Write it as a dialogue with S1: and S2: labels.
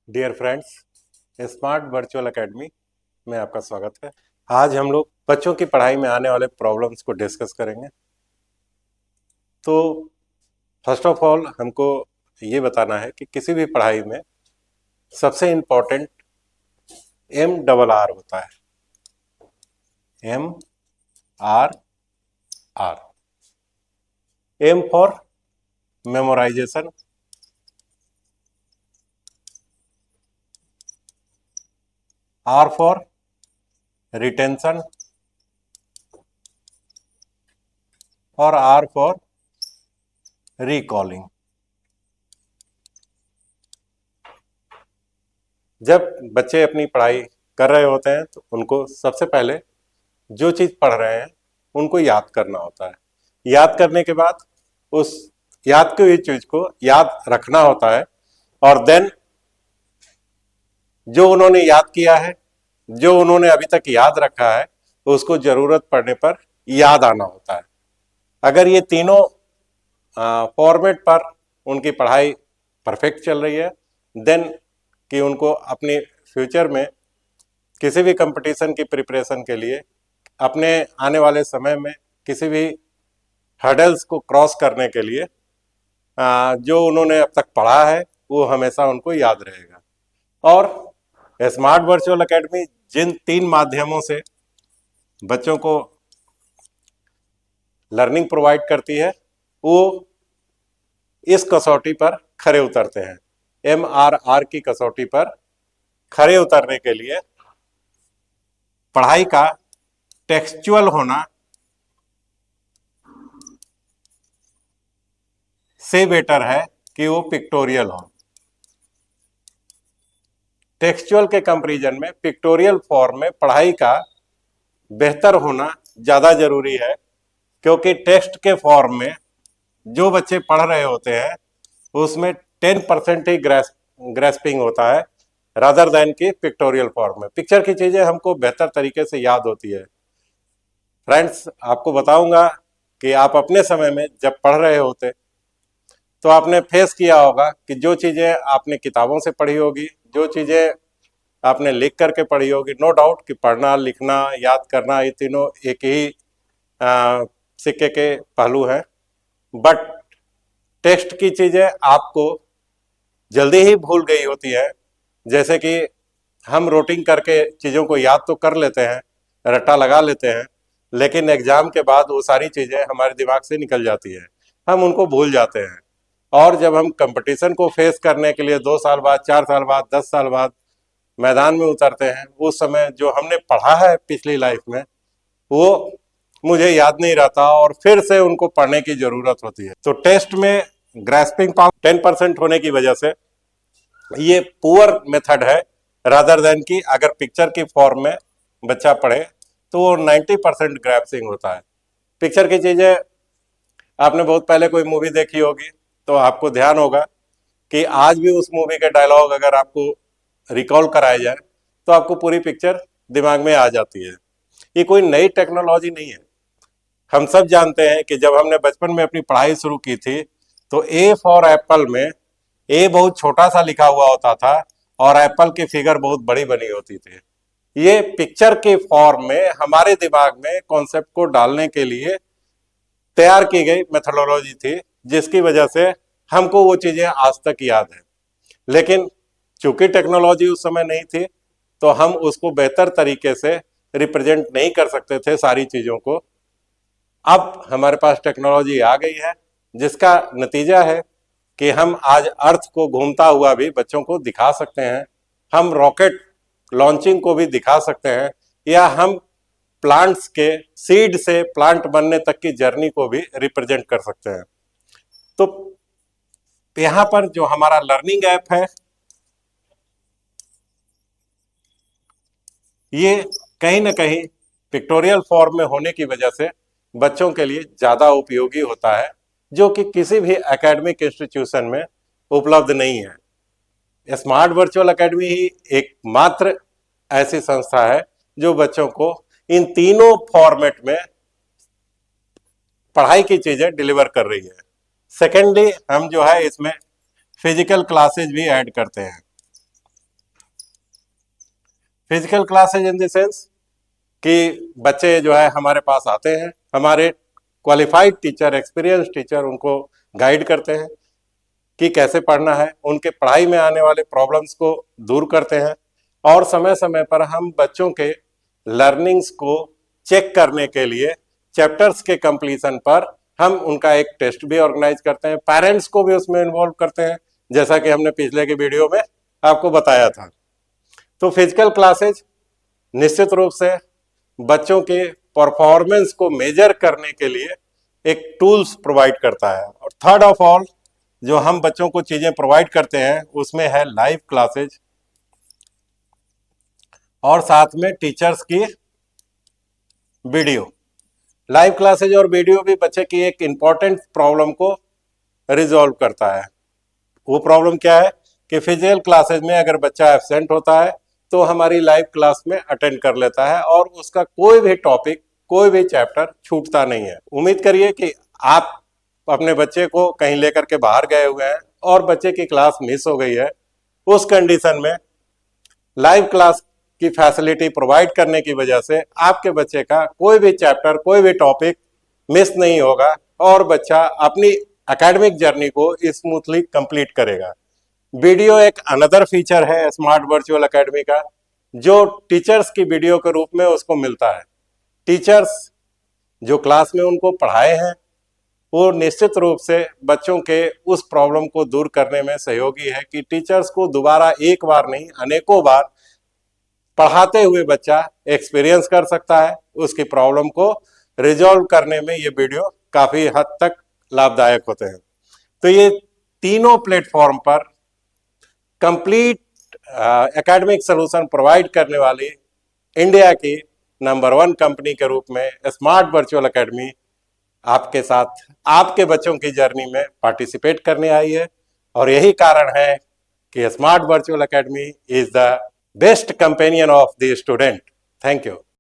S1: Dear friends, smart virtual academy में आपका स्वागत है। आज हम लोग बच्चों की पढ़ाई में आने वाले प्रॉब्लम्स को डिस्कस करेंगे। तो फर्स्ट ऑफ ऑल हमको ये बताना है कि किसी भी पढ़ाई में सबसे इम्पोर्टेंट MRR होता है। MRR, M for memorisation, R for retention और R फॉर रिकॉलिंग। जब बच्चे अपनी पढ़ाई कर रहे होते हैं तो उनको सबसे पहले जो चीज पढ़ रहे हैं उनको याद करना होता है। याद करने के बाद उस याद की हुई चीज को याद रखना होता है और देन जो उन्होंने याद किया है, जो उन्होंने अभी तक याद रखा है, उसको जरूरत पड़ने पर याद आना होता है। अगर ये तीनों फॉर्मेट पर उनकी पढ़ाई परफेक्ट चल रही है, देन कि उनको अपने फ्यूचर में किसी भी कंपटीशन की प्रिपरेशन के लिए अपने आने वाले समय में किसी भी हर्डल्स को क्रॉस करने के लिए जो उन्होंने अब तक पढ़ा है वो हमेशा उनको याद रहेगा। और स्मार्ट वर्चुअल एकेडमी जिन 3 माध्यमों से बच्चों को लर्निंग प्रोवाइड करती है वो इस कसौटी पर खरे उतरते हैं। MRR की कसौटी पर खरे उतरने के लिए पढ़ाई का टेक्सचुअल होना से बेटर है कि वो पिक्टोरियल हो। टेक्सचुअल के कंपैरिजन में पिक्टोरियल फॉर्म में पढ़ाई का बेहतर होना ज़्यादा जरूरी है, क्योंकि टेक्स्ट के फॉर्म में जो बच्चे पढ़ रहे होते हैं उसमें 10% ही ग्रेस्पिंग होता है रादर देन की पिक्टोरियल फॉर्म में। पिक्चर की चीज़ें हमको बेहतर तरीके से याद होती है। फ्रेंड्स, आपको बताऊंगा कि आप अपने समय में जब पढ़ रहे होते तो आपने फेस किया होगा कि जो चीज़ें आपने किताबों से पढ़ी होगी, जो चीज़ें आपने लिख करके पढ़ी होगी, नो डाउट कि पढ़ना, लिखना, याद करना ये तीनों एक ही सिक्के के पहलू हैं। बट टेक्स्ट की चीज़ें आपको जल्दी ही भूल गई होती है। जैसे कि हम रोटिंग करके चीज़ों को याद तो कर लेते हैं, रट्टा लगा लेते हैं, लेकिन एग्जाम के बाद वो सारी चीज़ें हमारे दिमाग से निकल जाती है, हम उनको भूल जाते हैं। और जब हम कंपटीशन को फेस करने के लिए 2 साल बाद, 4 साल बाद, 10 साल बाद मैदान में उतरते हैं, उस समय जो हमने पढ़ा है पिछली लाइफ में वो मुझे याद नहीं रहता और फिर से उनको पढ़ने की जरूरत होती है। तो टेस्ट में ग्रेस्पिंग पावर 10% होने की वजह से ये पुअर मेथड है, रादर देन की अगर पिक्चर की फॉर्म में बच्चा पढ़े तो वो 90% ग्रैस्पिंग होता है। पिक्चर की चीजें आपने बहुत पहले कोई मूवी देखी होगी तो आपको ध्यान होगा कि आज भी उस मूवी के डायलॉग अगर आपको रिकॉल कराए जाए तो आपको पूरी पिक्चर दिमाग में आ जाती है। ये कोई नई टेक्नोलॉजी नहीं है। हम सब जानते हैं कि जब हमने बचपन में अपनी पढ़ाई शुरू की थी तो ए फॉर एप्पल में ए बहुत छोटा सा लिखा हुआ होता था और एप्पल की फिगर बहुत बड़ी बनी होती थी। ये पिक्चर के फॉर्म में हमारे दिमाग में कॉन्सेप्ट को डालने के लिए तैयार की गई मेथोडोलॉजी थी, जिसकी वजह से हमको वो चीजें आज तक याद है। लेकिन चूंकि टेक्नोलॉजी उस समय नहीं थी तो हम उसको बेहतर तरीके से रिप्रेजेंट नहीं कर सकते थे सारी चीजों को। अब हमारे पास टेक्नोलॉजी आ गई है, जिसका नतीजा है कि हम आज अर्थ को घूमता हुआ भी बच्चों को दिखा सकते हैं, हम रॉकेट लॉन्चिंग को भी दिखा सकते हैं, या हम प्लांट्स के सीड से प्लांट बनने तक की जर्नी को भी रिप्रेजेंट कर सकते हैं। तो यहाँ पर जो हमारा लर्निंग ऐप है ये कहीं ना कहीं पिक्टोरियल फॉर्म में होने की वजह से बच्चों के लिए ज़्यादा उपयोगी होता है, जो कि किसी भी एकेडमिक इंस्टीट्यूशन में उपलब्ध नहीं है। स्मार्ट वर्चुअल एकेडमी ही एकमात्र ऐसी संस्था है जो बच्चों को इन तीनों फॉर्मेट में पढ़ाई की चीज़ें डिलीवर कर रही है। सेकेंडली हम जो है इसमें फिजिकल क्लासेज भी ऐड करते हैं। Physical classes in the sense कि बच्चे जो है हमारे पास आते हैं, हमारे क्वालिफाइड टीचर, एक्सपीरियंस टीचर उनको गाइड करते हैं कि कैसे पढ़ना है, उनके पढ़ाई में आने वाले प्रॉब्लम्स को दूर करते हैं, और समय समय पर हम बच्चों के लर्निंग्स को चेक करने के लिए चैप्टर्स के कंप्लीशन पर हम उनका एक टेस्ट भी ऑर्गेनाइज करते हैं। पेरेंट्स को भी उसमें इन्वॉल्व करते हैं, जैसा कि हमने पिछले के वीडियो में आपको बताया था। तो फिजिकल क्लासेज निश्चित रूप से बच्चों के परफॉर्मेंस को मेजर करने के लिए एक टूल्स प्रोवाइड करता है। और थर्ड ऑफ ऑल जो हम बच्चों को चीजें प्रोवाइड करते हैं उसमें है लाइव क्लासेज, और साथ में टीचर्स की वीडियो। लाइव क्लासेज और वीडियो भी बच्चे की एक इंपॉर्टेंट प्रॉब्लम को रिजॉल्व करता है। वो प्रॉब्लम क्या है कि फिजिकल क्लासेज में अगर बच्चा एब्सेंट होता है तो हमारी लाइव क्लास में अटेंड कर लेता है और उसका कोई भी टॉपिक, कोई भी चैप्टर छूटता नहीं है। उम्मीद करिए कि आप अपने बच्चे को कहीं लेकर के बाहर गए हुए हैं और बच्चे की क्लास मिस हो गई है, उस कंडीशन में लाइव क्लास की फैसिलिटी प्रोवाइड करने की वजह से आपके बच्चे का कोई भी चैप्टर, कोई भी टॉपिक मिस नहीं होगा और बच्चा अपनी एकेडमिक जर्नी को स्मूथली कंप्लीट करेगा। वीडियो एक अनदर फीचर है स्मार्ट वर्चुअल एकेडमी का, जो टीचर्स की वीडियो के रूप में उसको मिलता है। टीचर्स जो क्लास में उनको पढ़ाए हैं वो निश्चित रूप से बच्चों के उस प्रॉब्लम को दूर करने में सहयोगी है कि टीचर्स को दोबारा एक बार नहीं अनेकों बार पढ़ाते हुए बच्चा एक्सपीरियंस कर सकता है। उसकी प्रॉब्लम को रिजॉल्व करने में ये वीडियो काफी हद तक लाभदायक होते हैं। तो ये तीनों प्लेटफॉर्म पर कंप्लीट एकेडमिक सॉल्यूशन प्रोवाइड करने वाली इंडिया की नंबर 1 कंपनी के रूप में स्मार्ट वर्चुअल एकेडमी आपके साथ आपके बच्चों की जर्नी में पार्टिसिपेट करने आई है। और यही कारण है कि smart virtual academy is the best companion of the student. Thank you.